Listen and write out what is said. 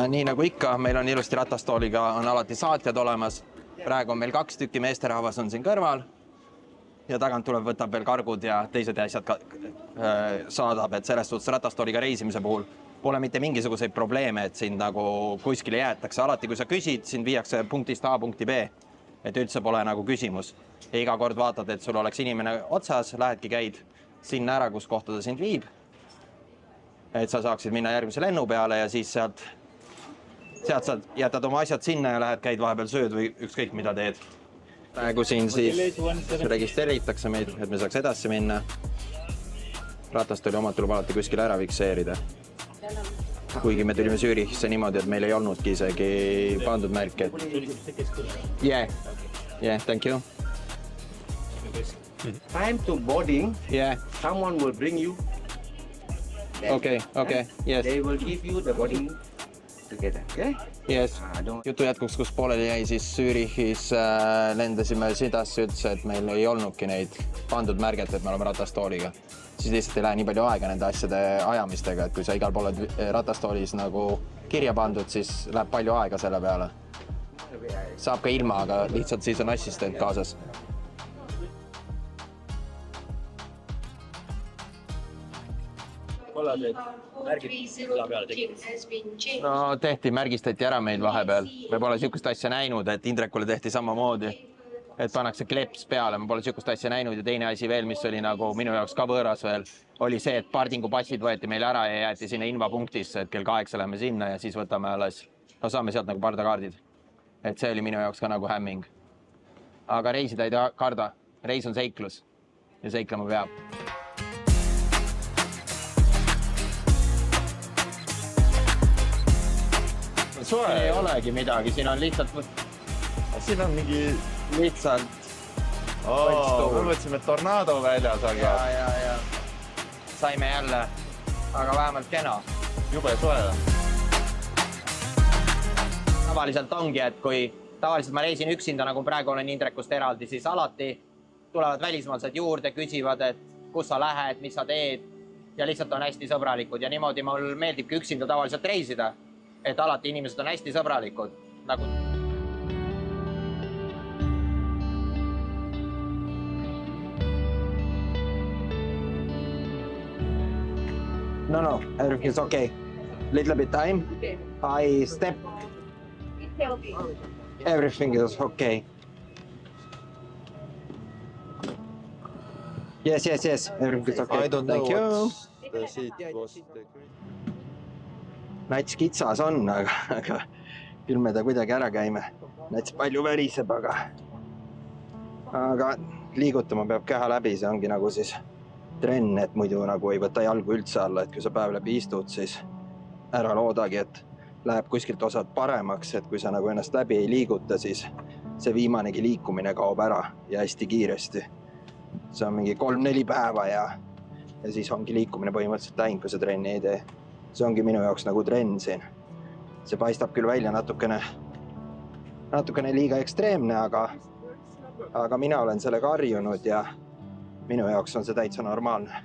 Nii nagu ikka, meil on ilusti ratastooliga on alati saatjad olemas. Praegu on meil 2 tükki, meesterahvas on siin kõrval ja tagant tuleb, võtab veel kargud ja teised asjad saadab, et selles suhtes ratastooliga reisimise puhul pole mitte mingisuguseid probleeme, et sind nagu kuskile jäetakse. Alati, kui sa küsid, sind viiakse punktist A punkti B, et üldse pole nagu küsimus. Ja iga kord vaatad, et sul oleks inimene otsas, lähedki, käid sinna ära, kus kohta ta sind viib. Et sa saaksid minna järgmise lennu peale ja siis sealt sa jätad oma asjad sinna ja lähed, käid vahepeal sööd või ükskõik mida teed. Praegu siin siis registreeritakse meid, et me saaks edasi minna. Ratastooli omad tuleb alati kuskil ära fikseerida. Kuigi me tulime Zürichisse niimoodi, et meil ei olnudki isegi pandud märke. Yeah, thank you. Time to boarding. Yeah. Someone will bring you. Okay, yes. They will give you the boarding together, okay? Yes. Jutu jätkuks, kus pooleli jäi, siis Zürichis lendasime sidasse üldse, et meil ei olnudki neid pandud märget, et me oleme ratastooliga. Siis lihtsalt ei lähe nii palju aega nende asjade ajamistega, et kui sa igal pool oled ratastoolis nagu kirja pandud, siis läheb palju aega selle peale. Saab ka ilma, aga lihtsalt siis on assistent kaasas. No tehti, märgistati ära meil vahepeal. Me pole sihukest asja näinud, et Indrekule tehti samamoodi, et pannakse kleps peale. Me pole sihukest asja näinud ja teine asi veel, mis oli nagu minu jaoks ka võõras veel, oli see, et pardingupassid võeti meil ära ja jäeti sinna invapunktisse, et kell 8 lähme sinna ja siis võtame alles, no saame sealt nagu pardakaardid. Et see oli minu jaoks ka nagu hämming. Aga reisida ei karda. Reis on seiklus ja seiklema peab. Siin ei olegi midagi, siin on lihtsalt... Siin on mingi... Lihtsalt... Me võtsime tornado väljas, aga... Ja. Saime jälle, aga vähemalt kena. Jube soe. Tavaliselt ongi, et kui tavaliselt ma reisin üksinda, nagu praegu olen Indrekust eraldi, siis alati tulevad välismaalased juurde, küsivad, et kus sa lähed, mis sa teed ja lihtsalt on hästi sõbralikud ja niimoodi mul meeldibki üksinda tavaliselt reisida, et alati inimesed on hästi sõbralikud. No, everything's okay. Little bit time. I step. Everything is okay. Yes. Everything is okay. I don't know Thank you. what the seat was. Nats kitsas on, aga küll me ta kuidagi ära käime. Nats palju väriseb, aga liigutama peab keha läbi, see ongi nagu siis trenn, et muidu nagu ei võta jalgu üldse alla, et kui sa päev läbi istud, siis ära loodagi, et läheb kuskilt osad paremaks, et kui sa nagu ennast läbi ei liiguta, siis see viimanegi liikumine kaob ära ja hästi kiiresti. See on mingi 3-4 päeva ja siis ongi liikumine põhimõtteliselt läinud, kui sa trenni ei tee. See ongi minu jaoks nagu trenn siin. See paistab küll välja natukene liiga ekstreemne, aga mina olen sellega harjunud ja minu jaoks on see täitsa normaalne.